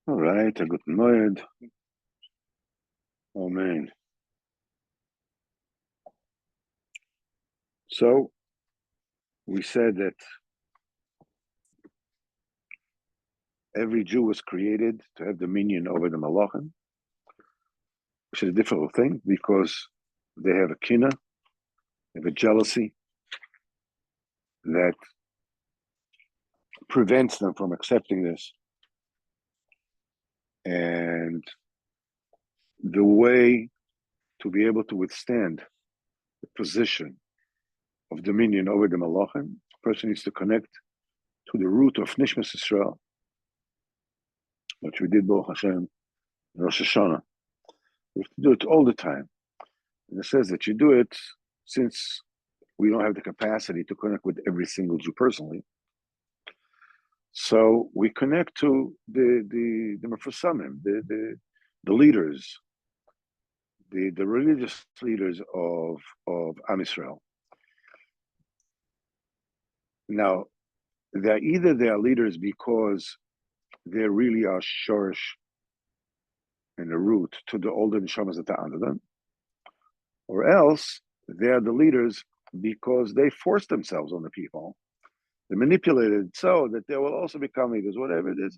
All right, a good moed. Amen. So we said that every Jew was created to have dominion over the Malachim, which is a difficult thing because they have a kina, they have a jealousy that prevents them from accepting this. And the way to be able to withstand the position of dominion over the Malachim, a person needs to connect to the root of Nishmas Yisrael, which we did Baruch Hashem in Rosh Hashanah. We have to do it all the time. And it says that you do it since we don't have the capacity to connect with every single Jew personally. So we connect to the Mefarsamim, the leaders, the religious leaders of Am Yisrael. Now, they are leaders because they really are shorish and the root to the older neshamas that are under them, or else they are the leaders because they force themselves on the people. They manipulated so that they will also become leaders, whatever it is.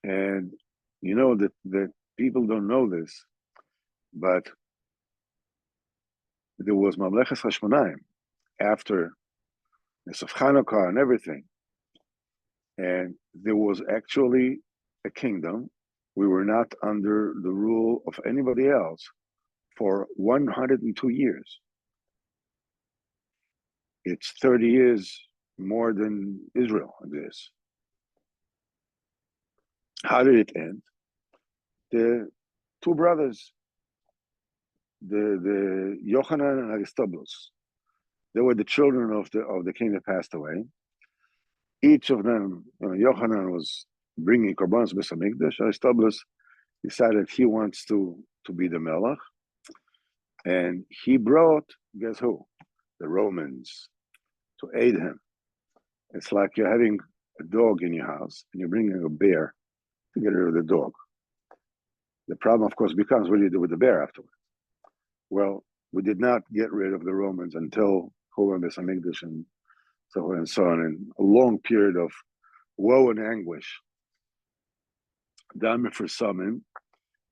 And you know that people don't know this, but there was Mamleches Hashmonaim after the of Hanukkah and everything. And there was actually a kingdom. We were not under the rule of anybody else for 102 years. It's 30 years more than Israel, this. How did it end? The two brothers, the Yochanan and Aristobulus, they were the children of the king that passed away. Each of them, Yochanan was bringing korbanos b'Beis Hamikdash. Aristobulus decided he wants to be the melech, and he brought, guess who? The Romans to aid him. It's like you're having a dog in your house and you're bringing a bear to get rid of the dog. The problem, of course, becomes what do you do with the bear afterwards? Well, we did not get rid of the Romans until Churban Beis Hamikdash and so on and so on, and a long period of woe and anguish. Dame for some,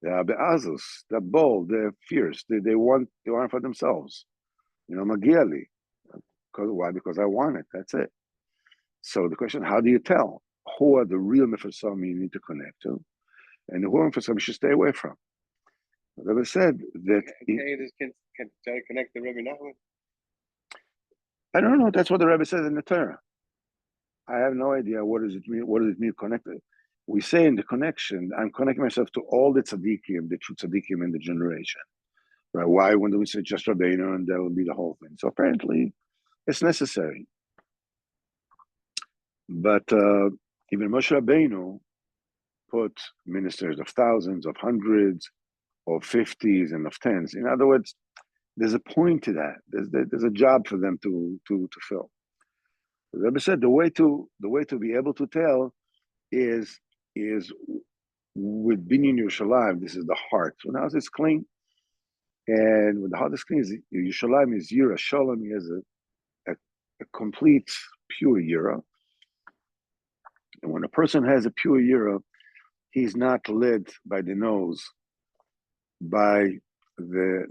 they are be'azus, they're bold, they're fierce, they want for themselves. Magiali. Why? Because I want it. That's it. So the question: how do you tell who are the real mefarsamim you need to connect to, and who are mefarsamim you should stay away from? The Rebbe said that can connect the Rebbe now. I don't know. That's what the Rebbe says in the Torah. I have no idea what does it mean. What does it mean connected? We say in the connection, I'm connecting myself to all the tzaddikim, the true tzaddikim in the generation. Right? Why? When do we say just Rabbeinu and that will be the whole thing? So apparently, it's necessary. But even Moshe Rabbeinu put ministers of thousands, of hundreds, of 50s, and of tens. In other words, there's a point to that. There's a job for them to fill. The Rebbe said the way to be able to tell is with Binyan Yerushalayim. This is the heart. So now it's clean, and when the heart is clean, Yerushalayim is Yira Shalom. He has a complete pure Yira. And when a person has a pure Yira, he's not led by the nose, by the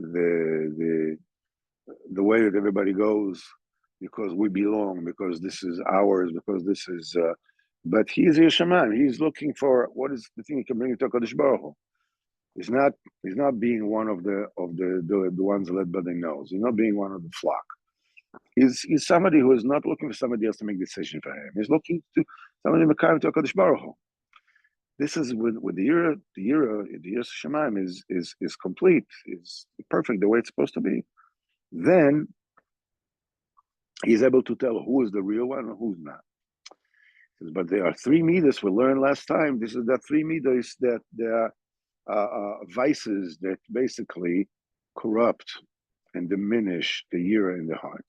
way that everybody goes, because we belong, because this is ours, because this is. But he's Yeshaman. He's looking for what is the thing he can bring to Kadosh Baruch Hu. He's not being one of the ones led by the nose. He's not being one of the flock. He's somebody who is not looking for somebody else to make a decision for him. He's looking to somebody to come to Kadosh Baruch Hu. This is with the Yira Shemaim is complete, is perfect the way it's supposed to be. Then he's able to tell who is the real one and who's not. But there are three midas we learned last time. This is the three midas that there are vices that basically corrupt and diminish the Yira in the heart,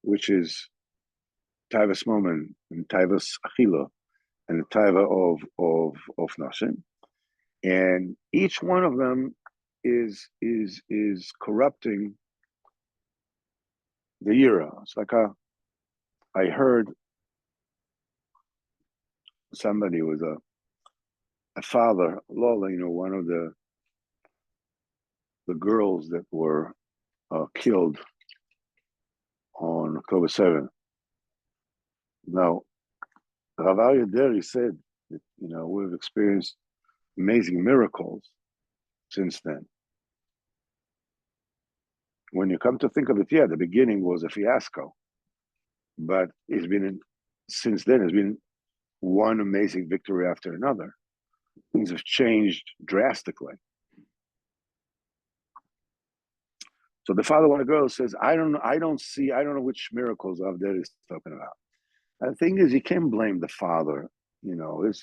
which is Taivas Moment and Taivas Achila and the Taiva of Nashim. And each one of them is corrupting the Yira. It's like I heard somebody was a father, Lola, one of the girls that were killed on October 7th. Now, Rav Aryeh Deri said that, we've experienced amazing miracles since then. When you come to think of it, the beginning was a fiasco, but since then, it's been one amazing victory after another. Things have changed drastically. So the father of the girl says, I don't know which miracles Avder is talking about. And the thing is, you can't blame the father, Shemirachem,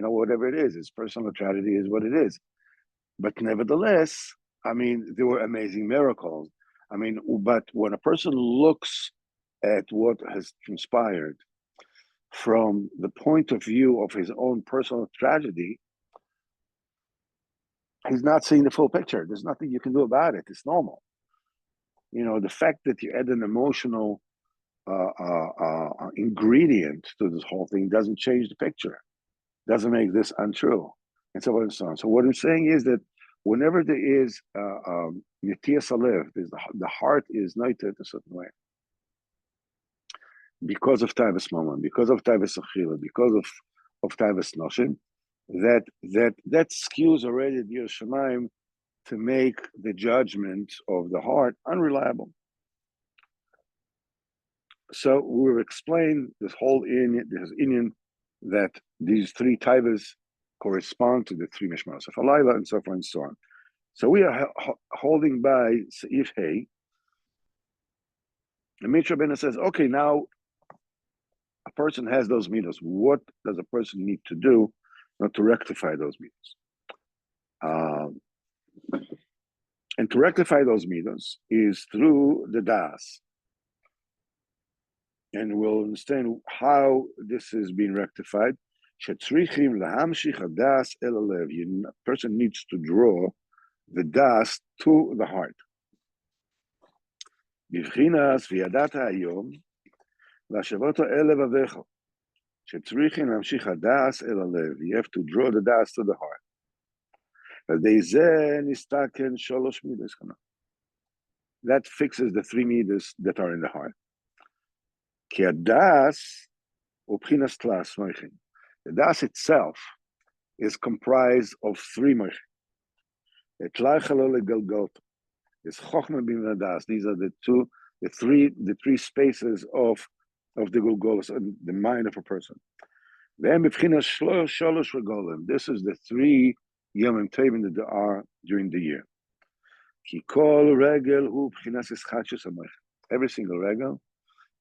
whatever it is, his personal tragedy is what it is. But nevertheless, there were amazing miracles. But when a person looks at what has transpired from the point of view of his own personal tragedy, he's not seeing the full picture. There's nothing you can do about it. It's normal. The fact that you add an emotional ingredient to this whole thing doesn't change the picture, doesn't make this untrue, and so on and so on. So what I'm saying is that whenever there is Nitiyas Alev, the heart is noted a certain way, because of Taivas Moment, because of Taivas Achila, because of Taivas Noshim, that skews already the Yerushalayim to make the judgment of the heart unreliable. So we've explained this whole Inyan that these three Taivas correspond to the three Mishmaros of Alayla and so forth and so on. So we are holding by Seif Hey. The Mitra Bena says, okay, now a person has those midos. What does a person need to do not to rectify those midos? And to rectify those midos is through the das. And we'll understand how this is being rectified. A person needs to draw the das to the heart. You have to draw the das to the heart. That fixes the three midas that are in the heart. The das itself is comprised of three moichin. These are the three spaces of the Golgolos and the mind of a person. This is the three Yomim Tovim that there are during the year. Every single regel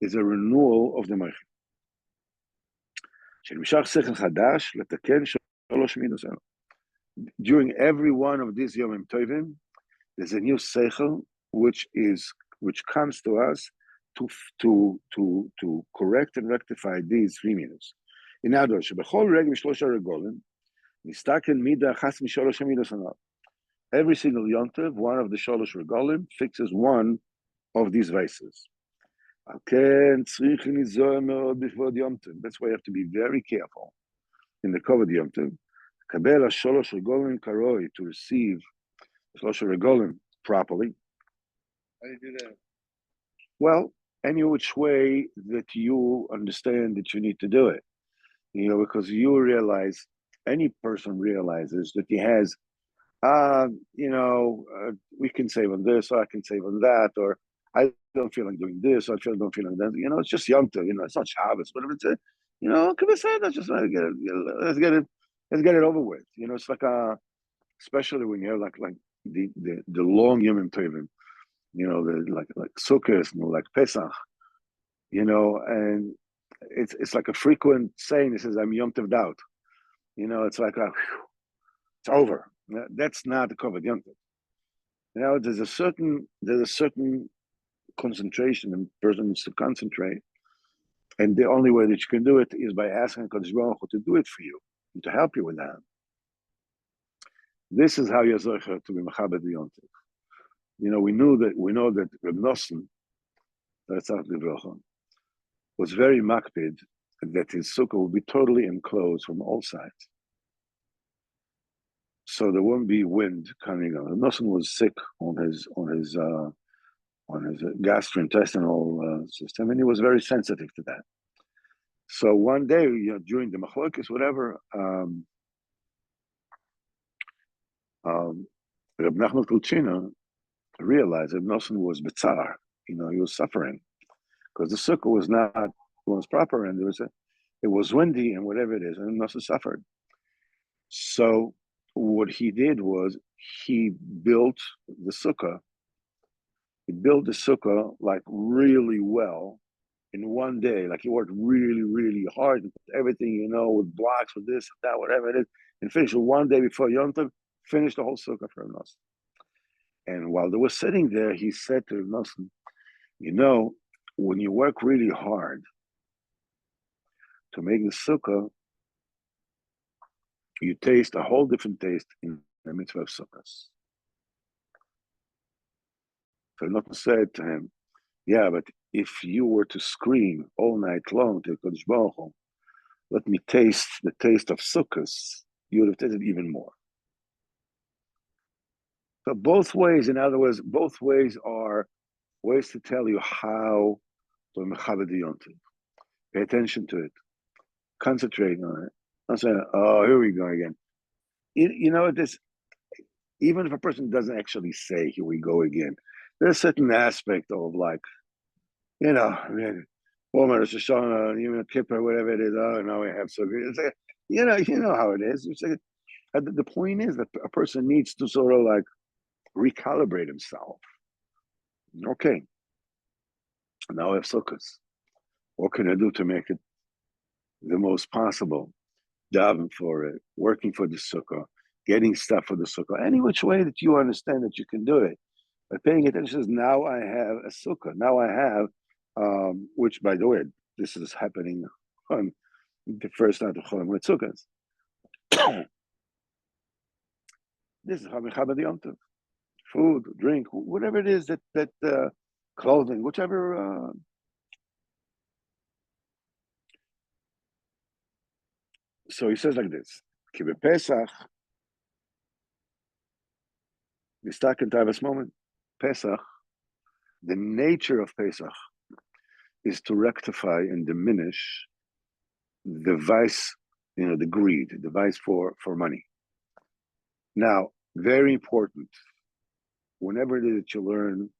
is a renewal of the moichin. During every one of these Yomim Tovim, there's a new seichel which comes to us to correct and rectify these three midos. In other words, every single yontiv, one of the sholosh regolim fixes one of these vices. That's why you have to be very careful in the Kovod Yontiv. Kabel sholosh regolim karoi, to receive sholosh regolim properly. How do you do that? Well, any which way that you understand that you need to do it, because you realize, any person realizes that he has, we can save on this, or I can save on that, or I don't feel like doing this, or I don't feel like that. It's just Yom Tov, it's not Shabbos, whatever it's, can we say that? Just let's get it over with. It's like especially when you have like the long Yom Tovim, like Succos, like Pesach, and it's like a frequent saying. It says, "I'm Yom Tov out." It's like it's over. That's not the Kovod Yom Tov. There's a certain concentration, and the person needs to concentrate. And the only way that you can do it is by asking Kadosh Baruch Hu to do it for you and to help you with that. This is how you're zocher to be mechabed yontif. We know that Reb Nosson, was very makpid that his sukkah would be totally enclosed from all sides, so there won't be wind coming on. Reb Nosson was sick on his gastrointestinal system, and he was very sensitive to that. So one day, during the machlokes, whatever, Reb Nachman Kulchina realized that Nosson was betzar. He was suffering because the sukkah was proper, and it was windy and whatever it is, and Nosson suffered. So what he did was he built the sukkah. He built the sukkah like really well in one day. Like he worked really, really hard and put everything, with blocks, with this, that, whatever it is, and finished it one day before Yom Tov, finished the whole sukkah for Nosson. And while they were sitting there, he said to Nosson, when you work really hard to make the sukkah, you taste a whole different taste in the mitzvah of sukkahs. So Nosson said to him, yeah, but if you were to scream all night long to Kadosh Baruch Hu, let me taste the taste of sukkahs, you would have tasted even more. So both ways, in other words, both ways are ways to tell you how to mechabed yontiv. Pay attention to it. Concentrate on it. Not saying, oh, here we go again. This, even if a person doesn't actually say, here we go again, there's a certain aspect of like, Rosh Hashanah, even Kippur, whatever it is, now we have so good. It's like, you know how it is. It's like, the point is that a person needs to sort of like recalibrate himself. Okay, now I have sukkahs. What can I do to make it the most possible? Davening for it, working for the sukkah, getting stuff for the sukkah, any which way that you understand that you can do it. But paying attention is, now I have a sukkah. Now I have, which by the way, this is happening on the first night of Cholam with sukkahs. This is how Mechabed Yom Tov. Food, drink, whatever it is that clothing, whichever. So he says like this: Ki bePesach, nistak in Tavas moment. Pesach, the nature of Pesach is to rectify and diminish the vice, the greed, the vice for money. Now, very important. Whenever it is that you learn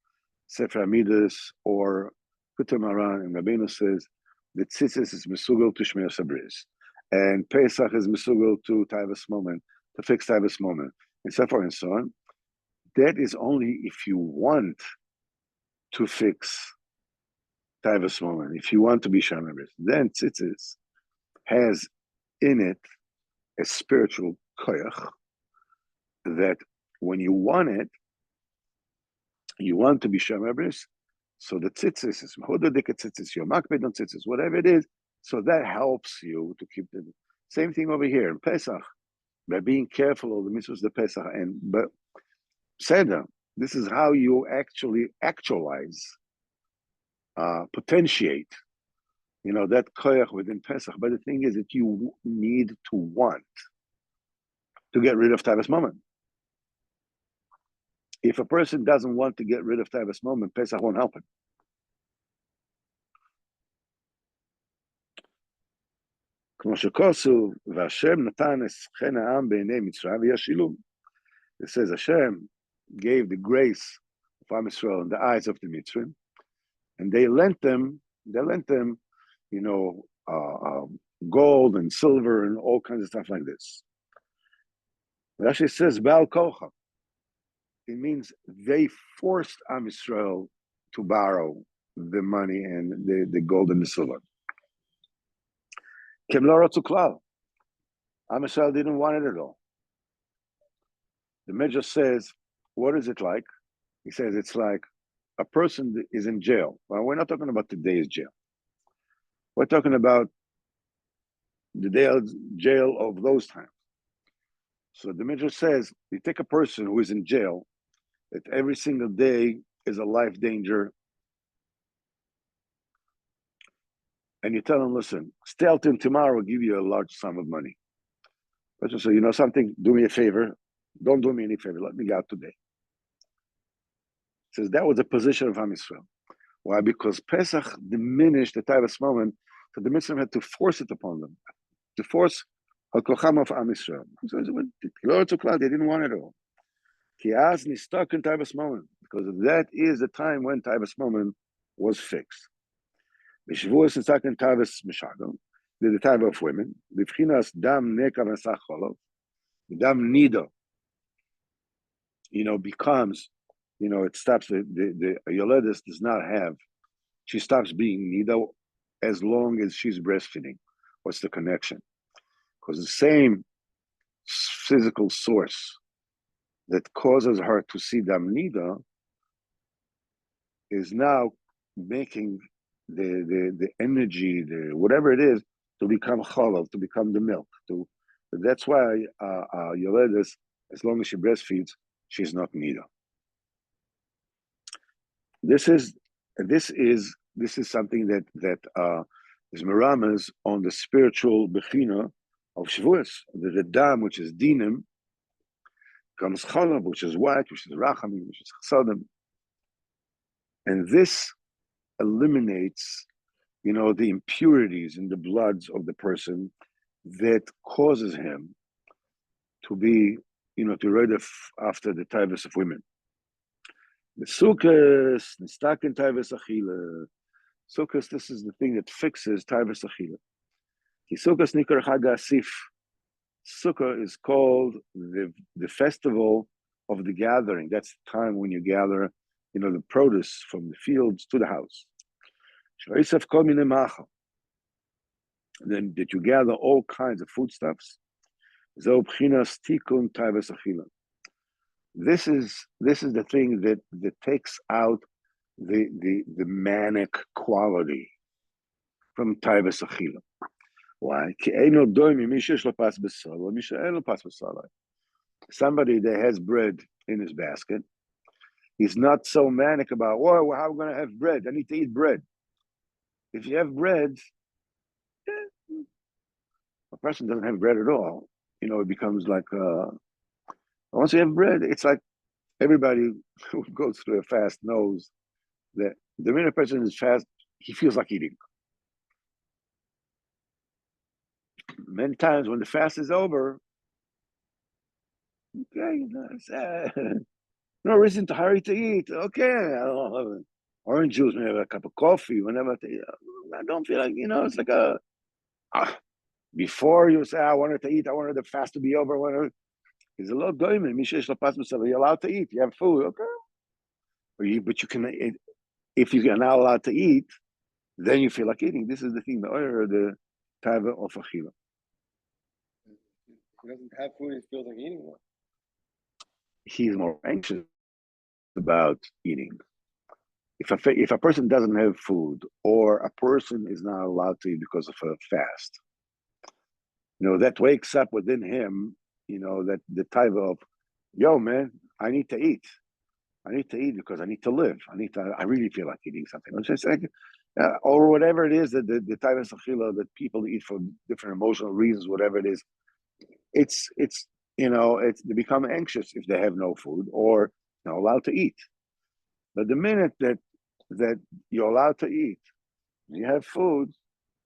Sefer Amidas or Likutey Moharan, and Rabbeinu says that tzitzis is mesugel to shmir sabris, and Pesach is mesugel to Tavas moment, to fix Tavas moment, and so forth and so on. That is only if you want to fix Tavas moment, if you want to be Shamabris. Then tzitzis has in it a spiritual koyach that when you want it, you want to be Shamabris, so the tzitzis is mehudadik tzitzis, your makbed on tzitzis, whatever it is, so that helps you to keep the same thing over here in Pesach, by being careful of the mitzvahs of the Pesach, but Seder, this is how you actually actualize, potentiate, that koyach within Pesach. But the thing is that you need to want to get rid of Tavas moment. If a person doesn't want to get rid of Tavas moment, Pesach won't help him. It says Hashem gave the grace of Am Yisrael in the eyes of the Mitzrim, and they lent them, gold and silver and all kinds of stuff like this. It actually says Baal Kocha. It means they forced Am Yisrael to borrow the money and the gold and the silver. Kem lo ratzu klal. Am Yisrael didn't want it at all. The Medrash says, what is it like? He says it's like a person that is in jail. Well, we're not talking about today's jail. We're talking about the jail of those times. So the Midrash says, you take a person who is in jail, that every single day is a life danger, and you tell him, listen, stay out till tomorrow, I'll give you a large sum of money. But you say, you know something, do me a favor, don't do me any favor, let me go out today. He says that was the position of Am Yisrael. Why? Because Pesach diminished the Taivas moment, so the Mitzvah had to force it upon them, to force Al Kocham of Am Yisrael. So they didn't want it all. Kiaz stuck in Taivas moment, because that is the time when Taivas moment was fixed. B'Shavuos stuck in Taivas Mishagam, the time of women. B'Pchinas dam nekav and sacholov, dam nido. Becomes, it stops. The Yoledis does not have. She stops being nido as long as she's breastfeeding. What's the connection? Because the same physical source that causes her to see dam nido is now making the energy, the whatever it is, to become cholov, to become the milk. That's why Yoledis, as long as she breastfeeds, she's not nido. This is something that is merames on the spiritual bechina of Shavuos. The dam, which is dinim, comes chalav, which is white, which is rachamim, which is chasadim, and this eliminates, the impurities in the bloods of the person that causes him to be, to ride after the taivas of women. The Succos, the stuck in taivas achila. Succos, this is the thing that fixes taivas achila. Succos nikar chag asif. Sukkah is called the festival of the gathering. That's the time when you gather, the produce from the fields to the house. Then that you gather all kinds of foodstuffs. This is the thing that takes out the manic quality from taivas achila. Why? Somebody that has bread in his basket, he's not so manic about, how am I going to have bread? I need to eat bread. If you have bread, a person doesn't have bread at all. It becomes like, once you have bread, it's like everybody who goes through a fast knows that the minute a person is fast, he feels like eating. Many times when the fast is over, okay, no reason to hurry to eat. Okay, I'll have orange juice, maybe have a cup of coffee, whenever I don't feel like, it's like before you say, I wanted to eat, I wanted the fast to be over, it's a little goyim. You're allowed to eat, you have food, okay. But you can, if you're not allowed to eat, then you feel like eating. This is the thing, the taiva of achila. He doesn't have food, he feels like eating more. He's more anxious about eating. If a person doesn't have food, or a person is not allowed to eat because of a fast, that wakes up within him, that the taiva of, yo man, I need to eat. I need to eat because I need to live. I really feel like eating something. Or whatever it is that the taiva achila that people eat for different emotional reasons, whatever it is, they become anxious if they have no food or not allowed to eat. But the minute that you're allowed to eat, you have food,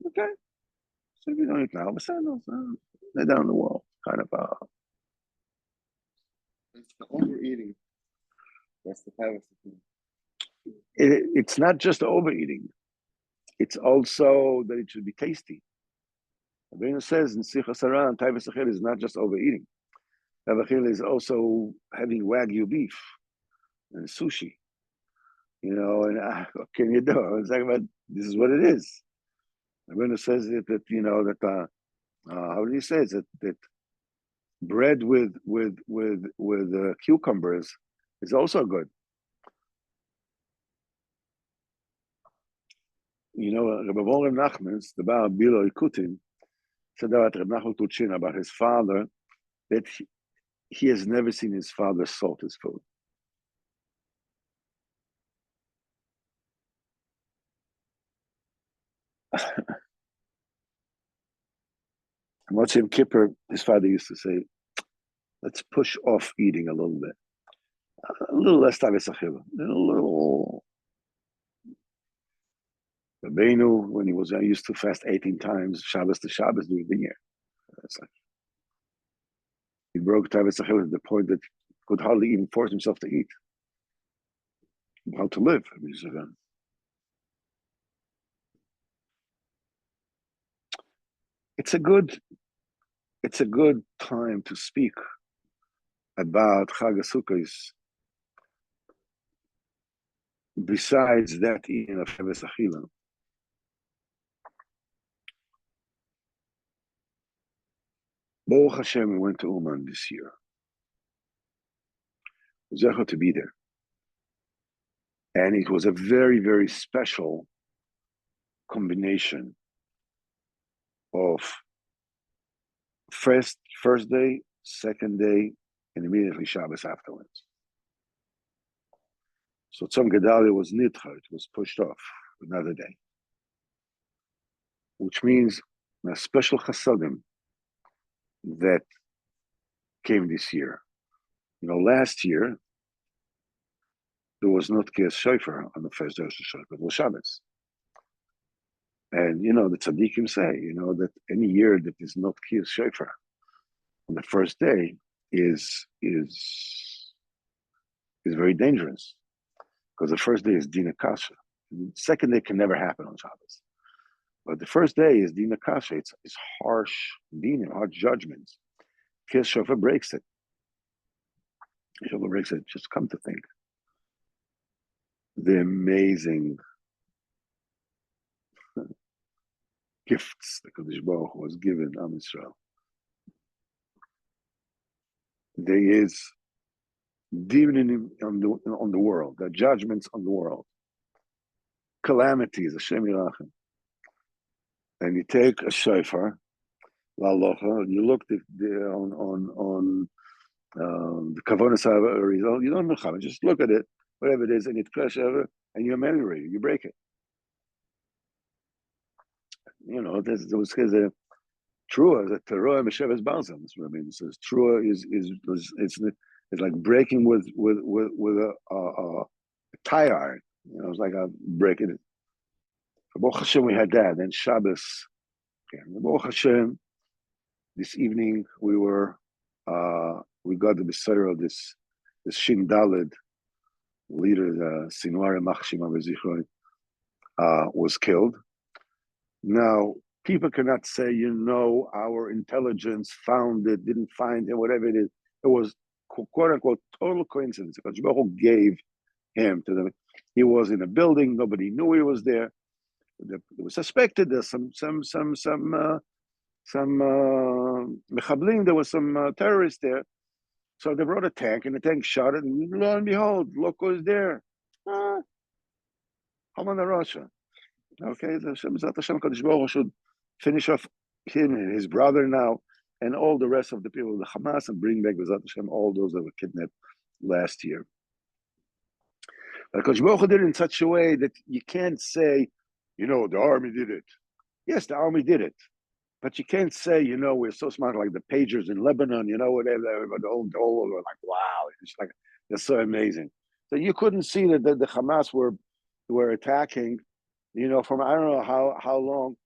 okay. So if you don't eat now, they're down the wall, kind of. It's the overeating. That's the power. It's not just overeating. It's also that it should be tasty. Rabbeinu says in Sichos Haran, taivas achila is not just overeating. Taivas achila is also having Wagyu beef and sushi. And what can you do? I was talking about, this is what it is. Rabbeinu says that how do you say it? That bread with cucumbers is also good. Rabbi Moharan Nachman's, the Baal Bilo Likutey, said about Rabbi Nachman Tuchin, about his father, that he has never seen his father salt his food. Motzim Kippur, his father used to say, let's push off eating a little bit. A little less tavis achila. A little. Rabbeinu, when he was used to fast 18 times, Shabbos to Shabbos during the year. Like, he broke tavis achila to the point that he could hardly even force himself to eat. How to live. It's a good time to speak about Chag Succos. Besides that eating of Tavis Achila, Baruch Hashem, we went to Uman this year. Zecha to be there. And it was a very, very special combination of first day, second day, and immediately Shabbos afterwards. So Tzom Gedalia was nidcha, it was pushed off another day. Which means a special chasadim that came this year. Last year, there was not Kiyas Shofar on the first day of Shofar, it was Shabbos. And, the tzaddikim say, that any year that is not Kiyas Shofar on the first day is very dangerous. Because the first day is Dina Kasha. The second day can never happen on Shabbos. But the first day is Dina Kasha. It's harsh dinim, harsh judgments. Kiyas Shofar breaks it. Shofar breaks it. Just come to think. The amazing gifts that Kadosh Baruch Hu was given Am Yisrael. There is demon on the world, the judgments on the world, calamities, Hashem Yirachem. And you take a shofar, la'alocha, you look on the kavonas result. You don't know, just look at it, whatever it is, and it crash over, and you ameliorate it, you break it. There was a trua, the teruah mesheves balsam. I mean, it says trua it's like breaking with a tire iron. It's like a breaking it. For Baruch Hashem, we had that. Then Shabbos. Baruch Hashem, this evening we got the Messiah of this Shin Daled leader, Sinwar Machshim was killed. Now, people cannot say, our intelligence found it, didn't find it, whatever it is. It was, quote unquote, total coincidence. Because Baruch gave him to them. He was in a building, nobody knew he was there. It was suspected there's some mechablim, there was some terrorists there. So they brought a tank, and the tank shot it, and lo and behold, look who's there. Haman Russia. Okay, the Hashem Kadosh Baruch Hu should finish off him and his brother now, and all the rest of the people of the Hamas, and bring back B'ezrat Hashem all those that were kidnapped last year. But Kadosh Baruch Hu did it in such a way that you can't say, the army did it. Yes, the army did it. But you can't say, we're so smart, like the pagers in Lebanon, whatever, but all were like, wow, it's like, they're so amazing. So you couldn't see that the Hamas were attacking, from I don't know how long,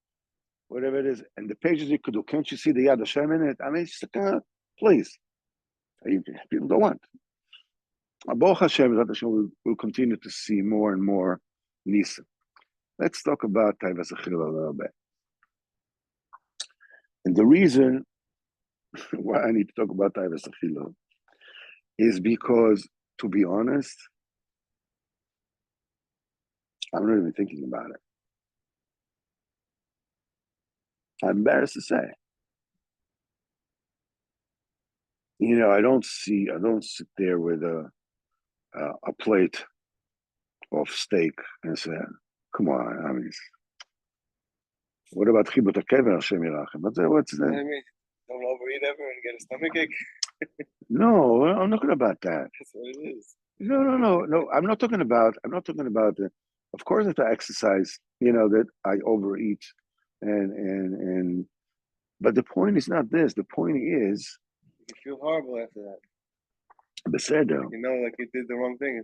whatever it is, and the pages you could do. Can't you see the Yad Hashem in it? I mean, it's like, please. People don't want. Baruch Hashem, we'll continue to see more and more Nisa. Let's talk about Taivas Achila a little bit. And the reason why I need to talk about Taivas Achila is because, to be honest, I'm not even thinking about it. I'm embarrassed to say. I don't sit there with a plate of steak and say, come on, I mean, What about chibut hakever Hashem yirachem? What's You know what that? I mean? Don't overeat ever and get a stomachache. No, I'm not talking about that. That's what it is. No. I'm not talking about. Of course, if I exercise, that I overeat, and. But the point is not this. The point is, You feel horrible after that. beseder. You know, like you did the wrong thing.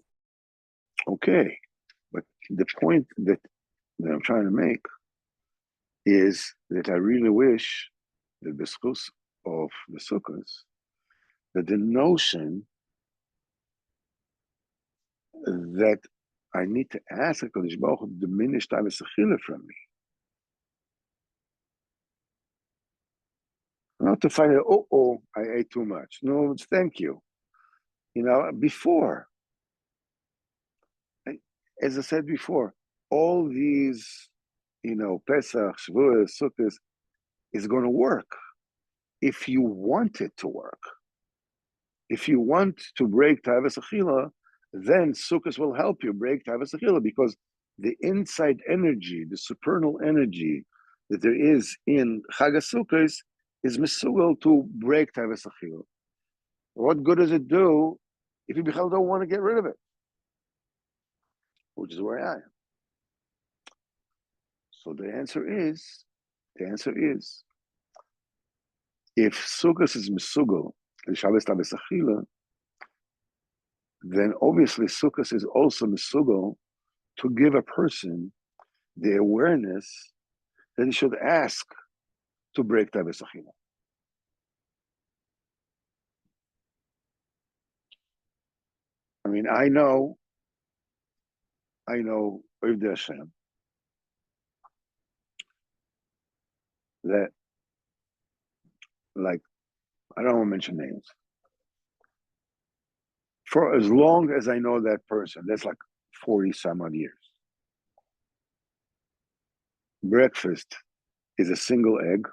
Okay, but the point that I'm trying to make is that I really wish that the schus of the Sukkos, that the notion that I need to ask HaKadosh Baruch Hu to diminish Tavis Achila from me. Not to find out, I ate too much. No, thank you. Before, as I said before, all these, Pesach, Shavuos, Sukkot is going to work if you want it to work. If you want to break Tavis Achila, then Sukkot will help you break Tavis Achila, because the inside energy, the supernal energy that there is in Chag HaSukkos is misugal to break Tavis Achila. What good does it do if you don't want to get rid of it? Which is where I am. So the answer is, if Sukkot is misugal, and Shabbos Tavis Achila, then obviously Sukkot is also misugal to give a person the awareness that he should ask to break Tavis Achila. I mean, I know, Ovdei Hashem, that, like, I don't want to mention names. For as long as I know that person, that's like 40 some odd years. Breakfast is a single egg,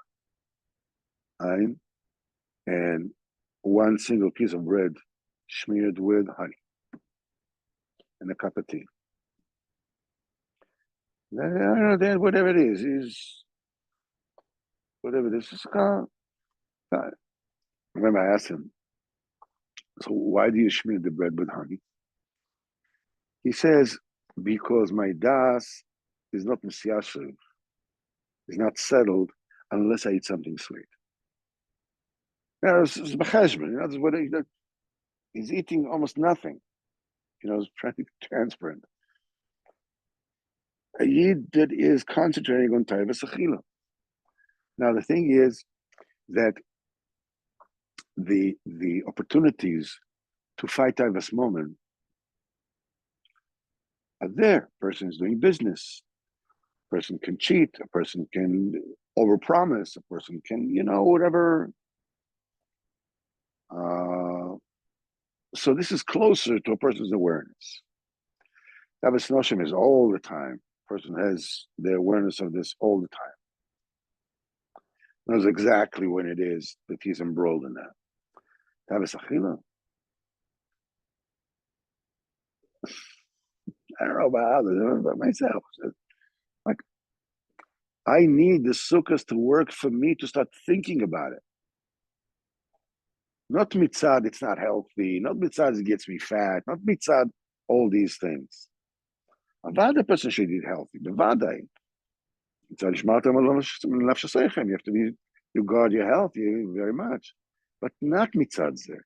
and one single piece of bread smeared with honey and a cup of tea. I don't know, that whatever it is whatever it is. Remember, I asked him, so why do you smear the bread with honey? He says, because my das is not misyashiv, is not settled unless I eat something sweet. Now, it's b'cheshbon, that's what he's eating almost nothing. He's trying to be transparent. A yid that is concentrating on taivas achila. Now, the thing is that the opportunities to fight taivas moment are there. A person is doing business. A person can cheat. A person can overpromise. A person can, whatever. So this is closer to a person's awareness. Tavis Noshim is all the time. A person has the awareness of this all the time. Knows exactly when it is that he's embroiled in that. Tavis Achila. I don't know about others, but myself. Like, I need the sukkahs to work for me to start thinking about it. Not mitzad, it's not healthy. Not mitzad, it gets me fat. Not mitzad, all these things. A person should eat healthy. Bevadai. You have to be, you guard your health very much. But not mitzad there.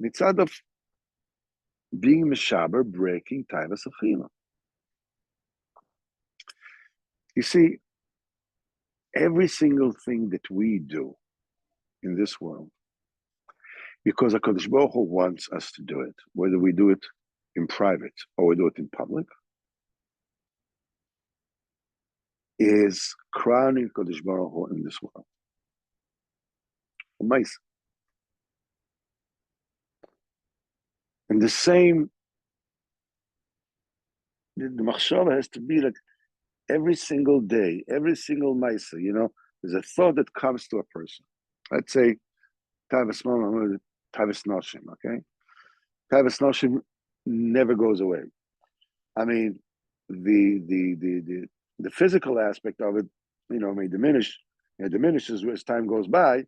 Mitzad of being mishaber, breaking taivas achila. You see, every single thing that we do in this world, because HaKadosh Baruch Hu wants us to do it, whether we do it in private or we do it in public, is crowning HaKadosh Baruch Hu in this world. Amazing. And the same, the machshava has to be like every single day, every single maisa, there's a thought that comes to a person. Let's say, Tavis Noshim, okay? Tavis Noshim never goes away. I mean, the physical aspect of it may diminish. It diminishes as time goes by,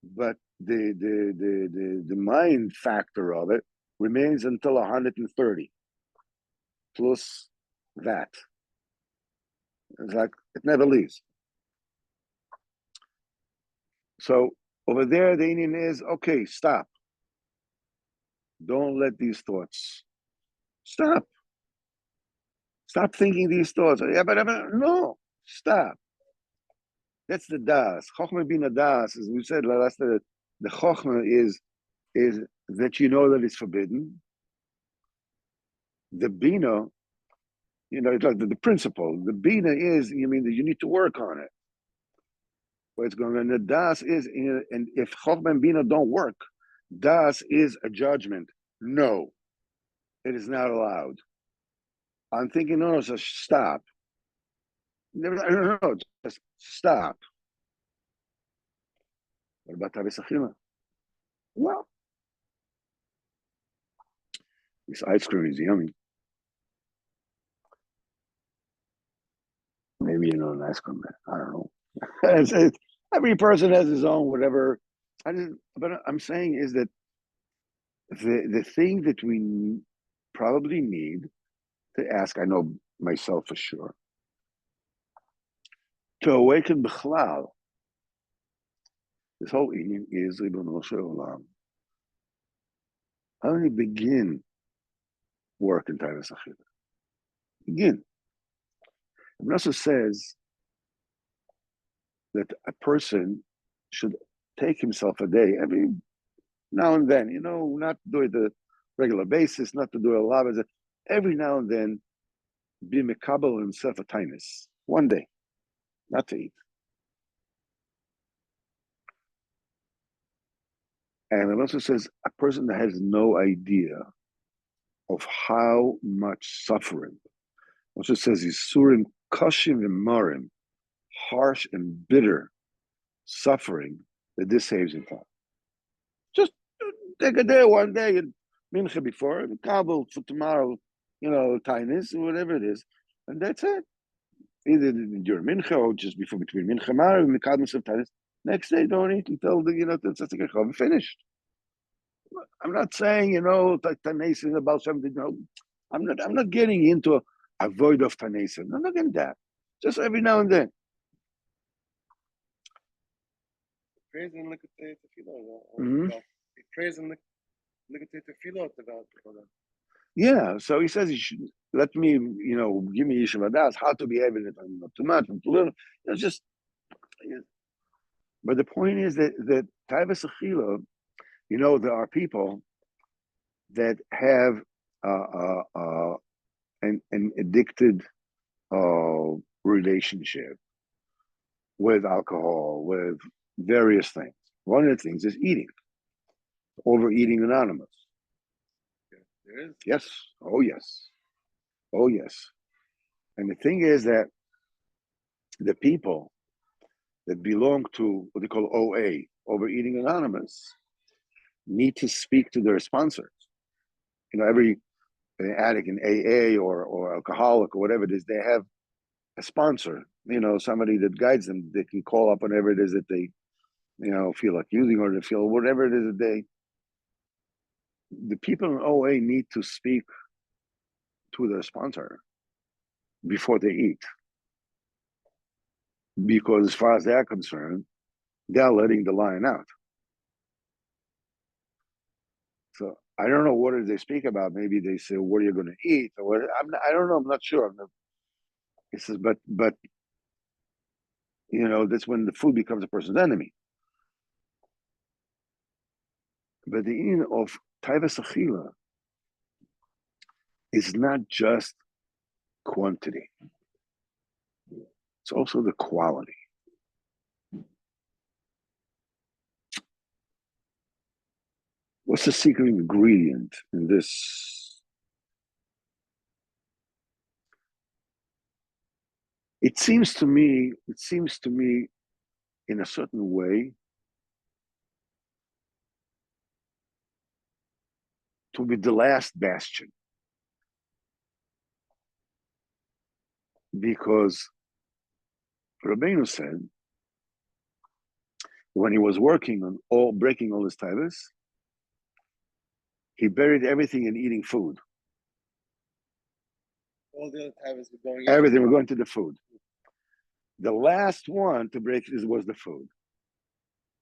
but the mind factor of it remains until 130 plus that. It's like it never leaves. So over there, the Indian is okay. Stop. Don't let these thoughts stop. Stop thinking these thoughts. Yeah, but no, stop. That's the das. Chochmah bina das, as we said last. The chochmah is that you know that it's forbidden. The bina, it's like the principle. The bina is, you mean that you need to work on it. Where it's going, and the das is, and if chochmah and bina don't work, das is a judgment. No, it is not allowed. I'm thinking, no, so stop. No, just stop. What about Tavis Achila? Well, this ice cream is yummy. Maybe an ice cream. I don't know. Every person has his own whatever. But I'm saying is that the thing that we probably need to ask, I know myself for sure, to awaken Bichlal, this whole evening is Ribono Shel Olam. How do you begin work in Tavis Achila? Begin. Rashi says that a person should take himself a day every now and then, not do it a regular basis, not to do it a lot, but every now and then be mekabel himself a tinus. One day, not to eat. And it also says a person that has no idea of how much suffering. Also says Yisurim Kashim and Marim, harsh and bitter suffering that this saves him from. Just take a day, one day, and mincha before, and kabel for tomorrow, tinus, whatever it is, and that's it. Either during mincha or just before between mincha and Marav, and kabel of tinus. Next day, don't eat until the finished. I'm not saying tanesim about something. I'm not getting into a void of tanesim. I'm not getting that. Just every now and then. Praise and Likutey tefillah. Mm-hmm. Praise and Likutey tefillah about. Yeah, so he says he should let me, give me Yeshiva Das, how to behave in it, not too much, not too little. It's just, but the point is that Taivas Achila, there are people that have an addicted relationship with alcohol, with various things. One of the things is eating, overeating anonymous. There is? Yes. Oh, yes. Oh, yes. And the thing is that the people that belong to what they call OA, Overeating Anonymous, need to speak to their sponsors. Every addict in AA or alcoholic or whatever it is, they have a sponsor, somebody that guides them. They can call up whenever it is that they, feel like using, or they feel whatever it is that the people in OA need to speak to their sponsor before they eat. Because as far as they're concerned, they're letting the lion out. So I don't know what did they speak about. Maybe they say, "What are you going to eat?" Or what? I don't know. I'm not sure. He says, but that's when the food becomes a person's enemy. But the meaning of Taivas Achila is not just quantity; it's also the quality. What's the secret ingredient in this? It seems to me, in a certain way, to be the last bastion. Because Rabbeinu said, when he was working on breaking all his taivas, he buried everything in eating food. All the other taivas were going Everything was going to the food. The last one to break was the food.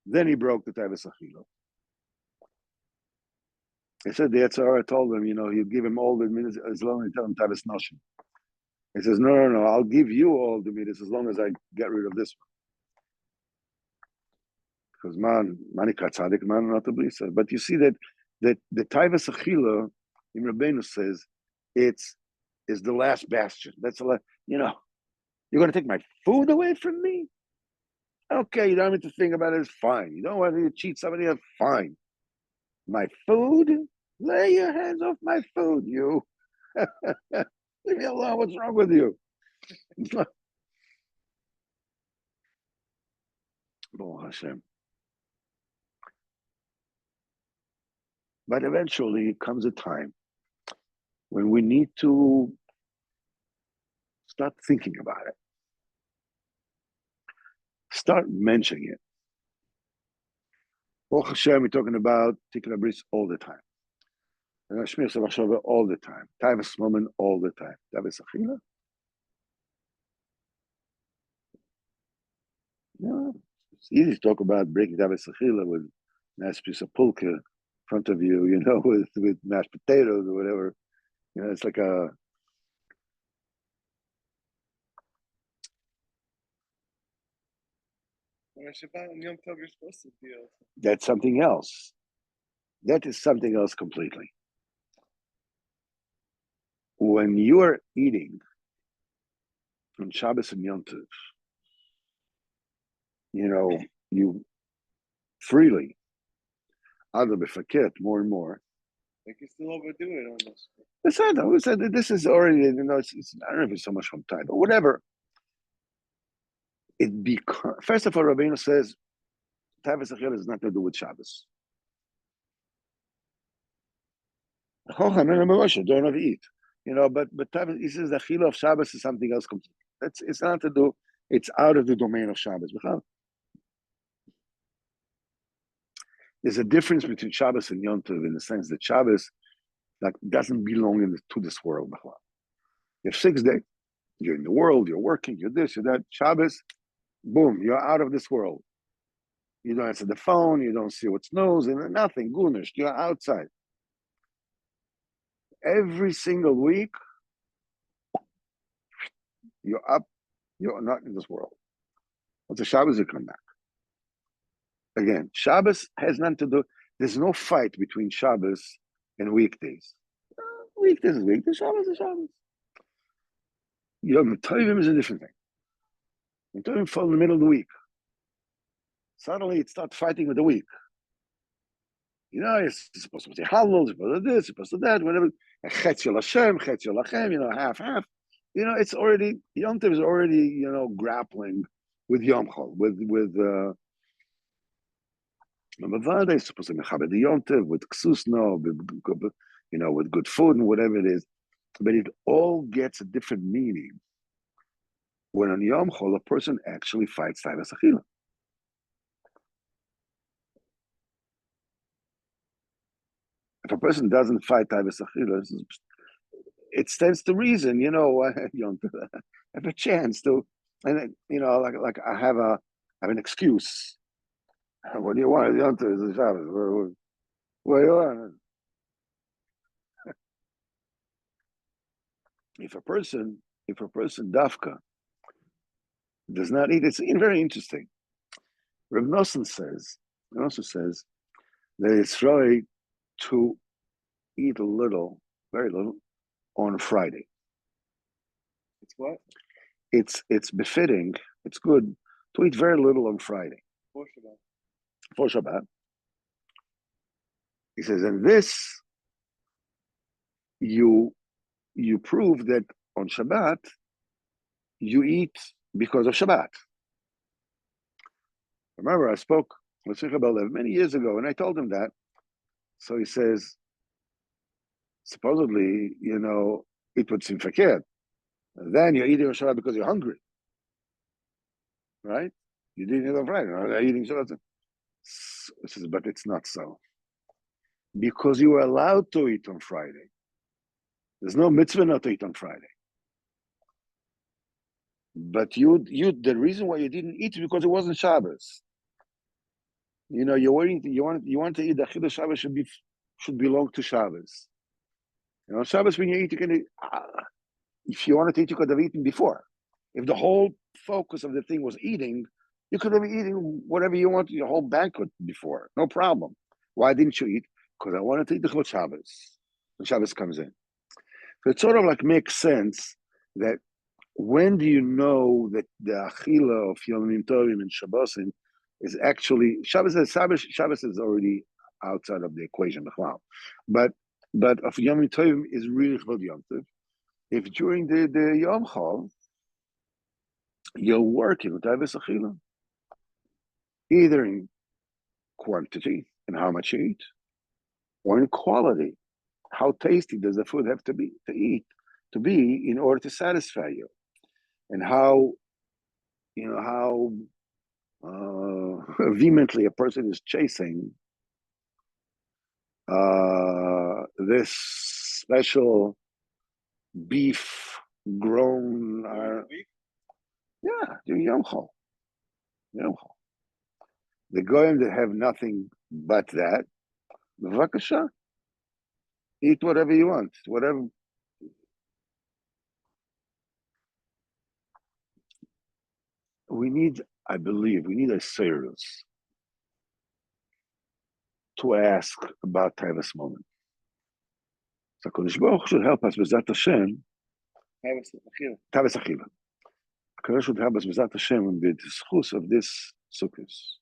Then he broke the taivas achila. He said the Yetzirah told him, he'd give him all the minutes as long as he tell him taivas noshim. He says, no, I'll give you all the minutes as long as I get rid of this one. Because mani katzadik, man not a blisa. But you see that the taivas achila, in Rabbeinu says, is the last bastion. That's the last, you're going to take my food away from me? Okay, you don't need to think about it, it's fine. You don't want to cheat somebody else, fine. My food? Lay your hands off my food, you. Leave me alone, what's wrong with you? Baruch Hashem. But eventually comes a time when we need to start thinking about it. Start mentioning it. Baruch Hashem, we're talking about Tikkun Bris all the time. Shmir Savachshava all the time. Taivas Momen all the time. Taivas Achila? No. It's easy to talk about breaking Taivas Achila with a nice piece of pulka in front of you, with mashed potatoes or whatever. It's like a... Shabbat and Yom Tov, you're supposed to deal. That's something else. That is something else completely. When you are eating on Shabbos and Yom Tov, you freely, out of the more and more. They can still overdo it almost. It's not, who said that this is already, it's I don't know if it's so much from time, but whatever. First of all, Rabbeinu says, Taivas Achila has nothing to do with Shabbos. Don't eat. But Taivas, he says the Achila of Shabbos is something else completely. It's not to do, it's out of the domain of Shabbos. There's a difference between Shabbos and Yom Tov in the sense that Shabbos doesn't belong to this world. You have 6 days. You're in the world, you're working, you're this, you're that. Shabbos, boom, you're out of this world. You don't answer the phone, you don't see what's news, and nothing, gunish, you're outside. Every single week, you're up, you're not in this world. Once the Shabbos, you come back. Again, Shabbos has nothing to do, there's no fight between Shabbos and weekdays. Weekdays is weekdays, Shabbos is Shabbos. Yom Tovim is a different thing. Yom Tovim fall in the middle of the week. Suddenly it starts fighting with the week. You're supposed to say Hallel, supposed to this, supposed to that, whatever. Chetz Hashem, Chetz Lachem, half. It's already, Yom Tov is already, grappling with Yom Chol, with Mavada is supposed to be Mechabed Yom Tov, with Ksusno, with good food and whatever it is. But it all gets a different meaning when on Yom Chol a person actually fights Taivas Achila. If a person doesn't fight Taivas Achila, it stands to reason, Yom Tov, I have a chance to, and like I have an excuse. What do you want? Yom Tov is Shabbos. What do you want? If a person dafka does not eat, it's very interesting. Rav Nosson says that it's right to eat a little, very little, on Friday. It's what? It's befitting, it's good to eat very little on Friday. For Shabbat. He says, and this you prove that on Shabbat you eat because of Shabbat. Remember, I spoke with Simcha Balev many years ago, and I told him that. So he says, supposedly, it would seem fakir. Then you're eating on Shabbat because you're hungry. right? You didn't eat on Friday. They're eating Shabbat. It says, but it's not so. Because you were allowed to eat on Friday. There's no mitzvah not to eat on Friday. But the reason why you didn't eat is because it wasn't Shabbos. You're waiting. You want to eat the Chiddush Shabbos should belong to Shabbos. Shabbos when you eat, you can eat. If you wanted to eat, you could have eaten before. If the whole focus of the thing was eating, you could have been eating whatever you want, your whole banquet before. No problem. Why didn't you eat? Because I wanted to eat the Chiddush Shabbos. When Shabbos comes in. So it sort of like makes sense that when do you know that the Achila of Yomim Tovim and Shabbosim is actually Shabbos is already outside of the equation. But of Yomim Tovim is really Chod Yom Tov. If during the Yom Chol you're working with Tavis Achila, either in quantity and how much you eat, or in quality, how tasty does the food have to be in order to satisfy you, and how vehemently a person is chasing this special beef grown. During Yom Chol. The goyim that have nothing but that, b'vakasha, eat whatever you want, whatever. I believe, we need a serious to ask about Taivas moment. So Kodesh Baruch Hu should help us with that Hashem. Taivas Achila. Kodesh should help us with that Hashem and with the Succos of this Succos.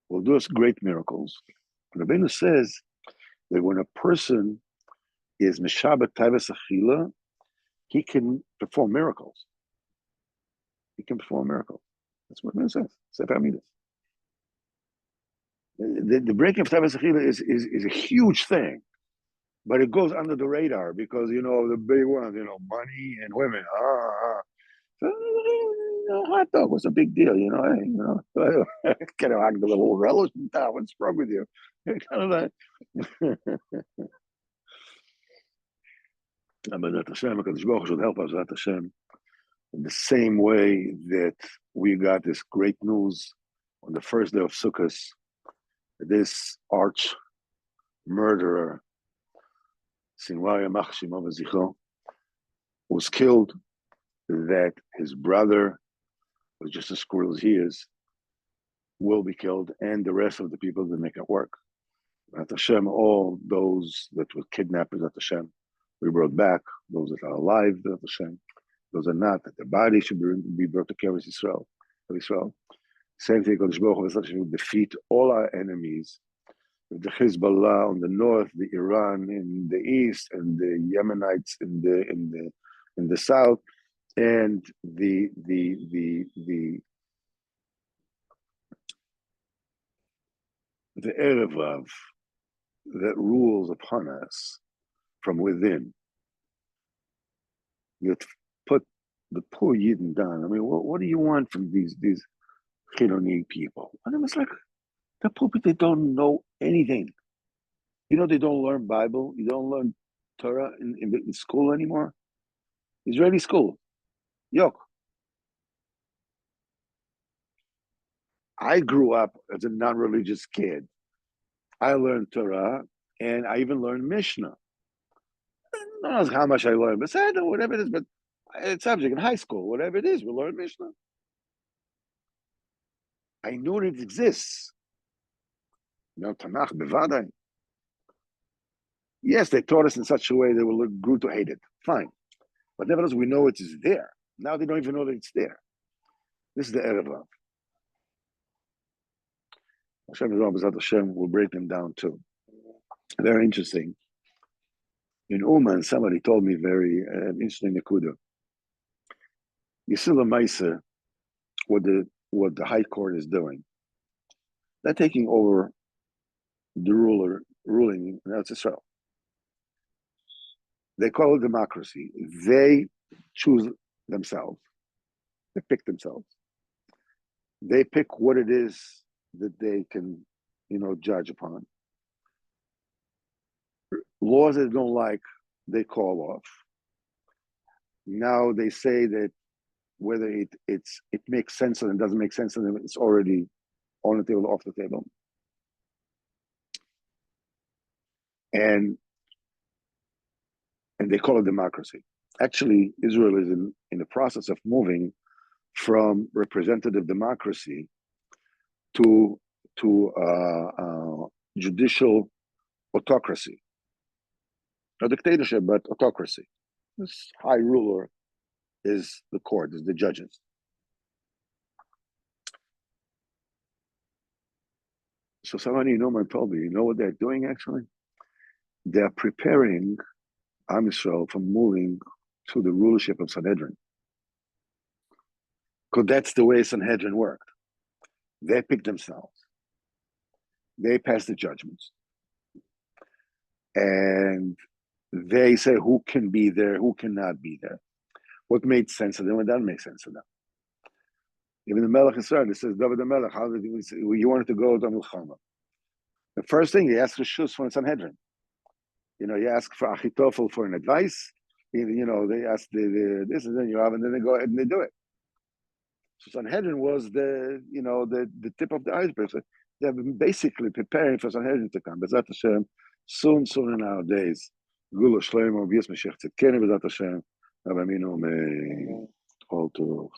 Will do us great miracles. Rabbeinu says that when a person is Meshabbat Taivas Achila, he can perform miracles. That's what Rabbeinu says. Sefer Amidas. The breaking of Taivas Achila is a huge thing, but it goes under the radar because the big ones, money and women. So, hot dog was a big deal, kind of like the little relish in town. What's wrong with you? Kind of that. But that Hashem, Hakadosh Baruch Hu should help us. That Hashem, in the same way that we got this great news on the first day of Sukkot, this arch murderer, Sinwar Yamach Shemo V'Zichro, was killed. That his brother was just as cruel as he is, will be killed, and the rest of the people that make it work. At Hashem, all those that were kidnapped, at Hashem, we brought back. Those that are alive, at Hashem. Those are not, that their body should be brought to care of Israel. Same thing, Kodesh Baruch Hu will defeat all our enemies. The Hezbollah on the north, the Iran in the east, and the Yemenites in the south. And the Erevav that rules upon us from within, that put the poor Yidden down. I mean, what do you want from these Chiloni people? And it's like, the poor people, they don't know anything. They don't learn Bible. You don't learn Torah in school anymore. Israeli school. Yok. I grew up as a non-religious kid. I learned Torah, and I even learned Mishnah. I don't know how much I learned, but whatever it is, but it's subject in high school, whatever it is, we learn Mishnah. I knew it exists. Tanakh, Bevadai. Yes, they taught us in such a way that we grew to hate it. Fine. But nevertheless, we know it is there. Now they don't even know that it's there. This is the Erevav. Hashem will break them down too. Very interesting. In Uman, somebody told me very interesting nekuda. You see the Maisa, what the High Court is doing. They're taking over the ruling in Eretz Israel. They call it democracy. They choose themselves. They pick themselves. They pick what it is that they can, judge upon. Laws they don't like, they call off. Now they say that whether it makes sense to them, doesn't make sense to them, it's already on the table, off the table. And they call it democracy. Actually, Israel is in the process of moving from representative democracy to judicial autocracy. Not dictatorship, but autocracy. This high ruler is the court, is the judges. So somebody told me, you know what they're doing actually? They're preparing Am Yisrael for moving to the rulership of Sanhedrin. Because that's the way Sanhedrin worked. They pick themselves. They pass the judgments. And they say who can be there, who cannot be there. What made sense to them, what doesn't make sense to them. Even the Melech Israel, it says, David the Melech, how did you wanted to go to Milchama? The first thing, he asks for Shus from Sanhedrin. You ask for Achitofel for an advice. They ask this, and then and then they go ahead and they do it. So Sanhedrin was the tip of the iceberg. So they've been basically preparing for Sanhedrin to come. B'ezrat Hashem, soon in our days. Gula Shleimo, B'yis Mashiach Tzidkenu, B'ezrat Hashem. Avaminu me all to.